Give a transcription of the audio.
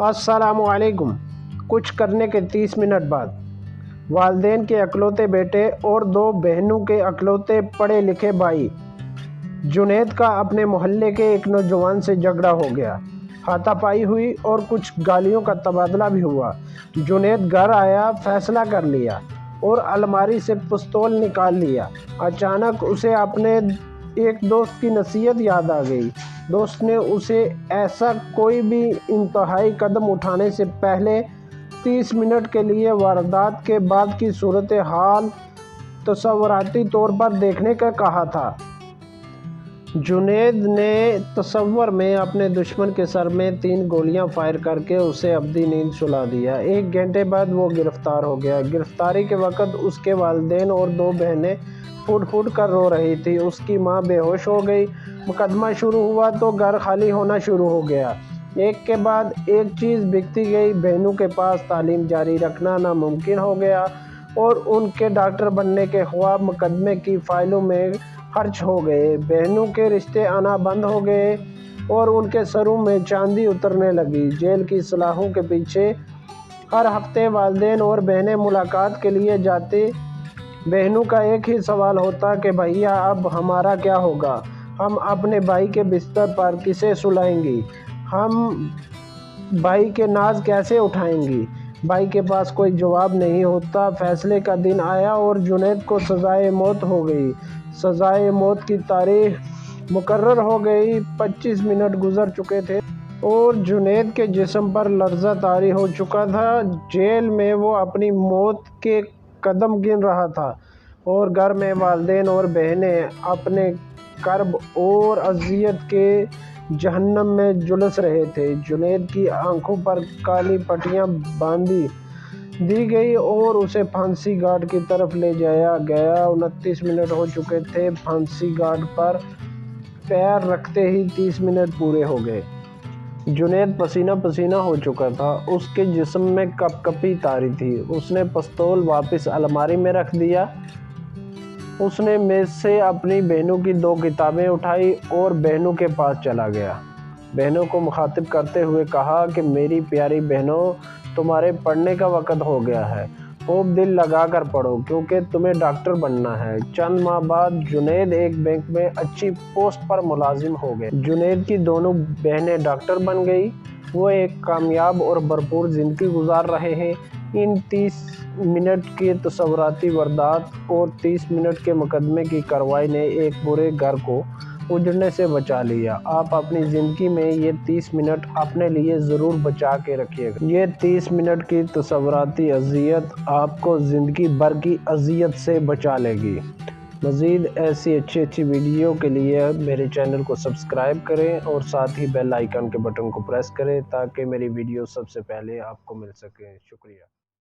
अस्सलामुअलैकुम। कुछ करने के 30 मिनट बाद वालिदैन के अकलौते बेटे और 2 बहनों के अकलौते पढ़े लिखे भाई जुनैद का अपने मोहल्ले के एक नौजवान से झगड़ा हो गया। हाथापाई हुई और कुछ गालियों का तबादला भी हुआ। जुनैद घर आया, फैसला कर लिया और अलमारी से पिस्तौल निकाल लिया। अचानक उसे अपने एक दोस्त की नसीहत याद आ गई। दोस्त ने उसे ऐसा कोई भी इंतहाई कदम उठाने से पहले 30 मिनट के लिए वारदात के बाद की सूरत हाल तस्वुराती तौर पर देखने का कहा था। जुनैद ने तस्वर में अपने दुश्मन के सर में 3 गोलियां फायर करके उसे अब्दी नींद सुला दिया। 1 घंटे बाद वो गिरफ्तार हो गया। गिरफ्तारी के वक्त उसके वालिदैन और 2 बहनें फूट फूट कर रो रही थी। उसकी मां बेहोश हो गई। मुकदमा शुरू हुआ तो घर खाली होना शुरू हो गया। एक के बाद एक चीज़ बिकती गई। बहनों के पास तालीम जारी रखना नामुमकिन हो गया और उनके डॉक्टर बनने के ख्वाब मुकदमे की फाइलों में खर्च हो गए। बहनों के रिश्ते आना बंद हो गए और उनके सरों में चांदी उतरने लगी। जेल की सलाखों के पीछे हर हफ्ते वालिदैन और बहनें मुलाकात के लिए जाते। बहनों का एक ही सवाल होता कि भैया अब हमारा क्या होगा, हम अपने भाई के बिस्तर पर किसे सुलाएंगी, हम भाई के नाज कैसे उठाएंगी। भाई के पास कोई जवाब नहीं होता। फैसले का दिन आया और जुनैद को सज़ाए मौत हो गई। सज़ाए मौत की तारीख मुकर्रर हो गई। 25 मिनट गुजर चुके थे और जुनैद के जिस्म पर लर्ज़ा तारी हो चुका था। जेल में वो अपनी मौत के कदम गिन रहा था और घर में वालिदैन और बहनें अपने कर्ब और अज़ियत के जहन्नम में झुलस रहे थे। जुनैद की आंखों पर काली पट्टियां बांधी दी गई और उसे फांसी घाट की तरफ ले जाया गया। 29 मिनट हो चुके थे। फांसी घाट पर पैर रखते ही 30 मिनट पूरे हो गए। जुनैद पसीना पसीना हो चुका था। उसके जिस्म में कपकपी तारी थी। उसने पिस्तौल वापस अलमारी में रख दिया। उसने मेज से अपनी बहनों की 2 किताबें उठाई और बहनों के पास चला गया। बहनों को मुखातिब करते हुए कहा कि मेरी प्यारी बहनों, तुम्हारे पढ़ने का वक़्त हो गया है। खूब दिल लगा कर पढ़ो क्योंकि तुम्हें डॉक्टर बनना है। चंद माह बाद जुनैद एक बैंक में अच्छी पोस्ट पर मुलाजिम हो गए। जुनैद की दोनों बहनें डॉक्टर बन गई। वो एक कामयाब और भरपूर ज़िंदगी गुजार रहे हैं। इन 30 मिनट की तस्वुराती वारदात और 30 मिनट के मुकदमे की कार्रवाई ने एक पूरे घर को उजड़ने से बचा लिया। आप अपनी ज़िंदगी में ये 30 मिनट अपने लिए ज़रूर बचा के रखिएगा। ये 30 मिनट की तस्वुराती अज़ियत आपको ज़िंदगी भर की अज़ियत से बचा लेगी। मज़ीद ऐसी अच्छी वीडियो के लिए मेरे चैनल को सब्सक्राइब करें और साथ ही बेल आइकन के बटन को प्रेस करें ताकि मेरी वीडियो सबसे पहले आपको मिल सके। शुक्रिया।